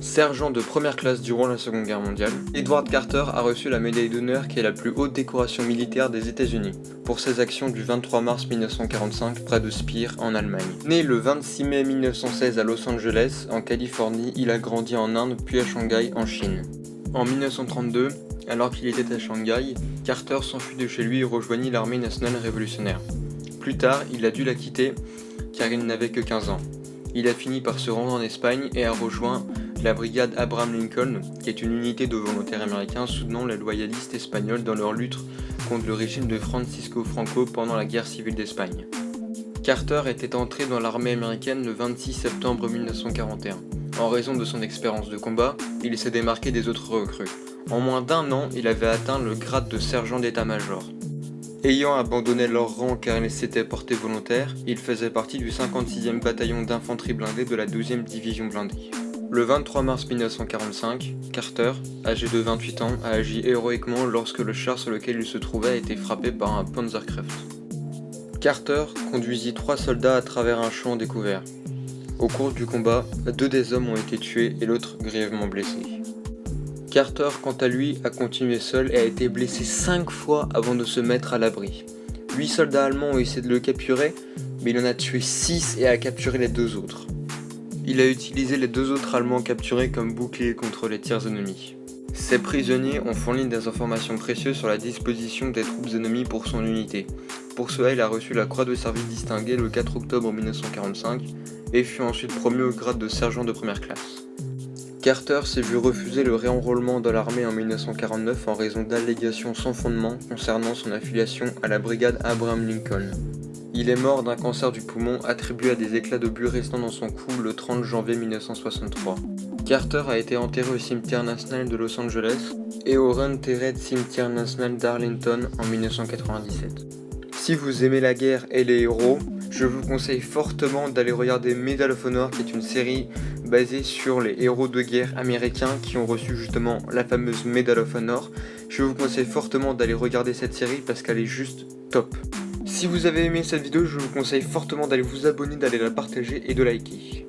Sergent de première classe durant la Seconde Guerre mondiale, Edward Carter a reçu la médaille d'honneur qui est la plus haute décoration militaire des États-Unis pour ses actions du 23 mars 1945 près de Speer en Allemagne. Né le 26 mai 1916 à Los Angeles, en Californie, il a grandi en Inde puis à Shanghai en Chine. En 1932, alors qu'il était à Shanghai, Carter s'enfuit de chez lui et rejoignit l'armée nationale révolutionnaire. Plus tard, il a dû la quitter car il n'avait que 15 ans. Il a fini par se rendre en Espagne et a rejoint la brigade Abraham Lincoln, qui est une unité de volontaires américains soutenant les loyalistes espagnols dans leur lutte contre le régime de Francisco Franco pendant la guerre civile d'Espagne. Carter était entré dans l'armée américaine le 26 septembre 1941. En raison de son expérience de combat, il s'est démarqué des autres recrues. En moins d'un an, il avait atteint le grade de sergent d'état-major. Ayant abandonné leur rang car ils s'étaient portés volontaires, il faisait partie du 56e bataillon d'infanterie blindée de la 12e division blindée. Le 23 mars 1945, Carter, âgé de 28 ans, a agi héroïquement lorsque le char sur lequel il se trouvait a été frappé par un Panzerkraft. Carter conduisit 3 soldats à travers un champ découvert. Au cours du combat, 2 des hommes ont été tués et l'autre grièvement blessé. Carter, quant à lui, a continué seul et a été blessé 5 fois avant de se mettre à l'abri. 8 soldats allemands ont essayé de le capturer, mais il en a tué 6 et a capturé les 2 autres. Il a utilisé les 2 autres Allemands capturés comme boucliers contre les tirs ennemis. Ces prisonniers ont fourni des informations précieuses sur la disposition des troupes ennemies pour son unité. Pour cela, il a reçu la croix de service distinguée le 4 octobre 1945 et fut ensuite promu au grade de sergent de première classe. Carter s'est vu refuser le réenrôlement dans l'armée en 1949 en raison d'allégations sans fondement concernant son affiliation à la brigade Abraham Lincoln. Il est mort d'un cancer du poumon attribué à des éclats d'obus restant dans son cou le 30 janvier 1963. Carter a été enterré au cimetière national de Los Angeles et au Rentered Cimetière national d'Arlington en 1997. Si vous aimez la guerre et les héros, je vous conseille fortement d'aller regarder Medal of Honor, qui est une série basée sur les héros de guerre américains qui ont reçu justement la fameuse Medal of Honor. Je vous conseille fortement d'aller regarder cette série parce qu'elle est juste top. Si vous avez aimé cette vidéo, je vous conseille fortement d'aller vous abonner, d'aller la partager et de liker.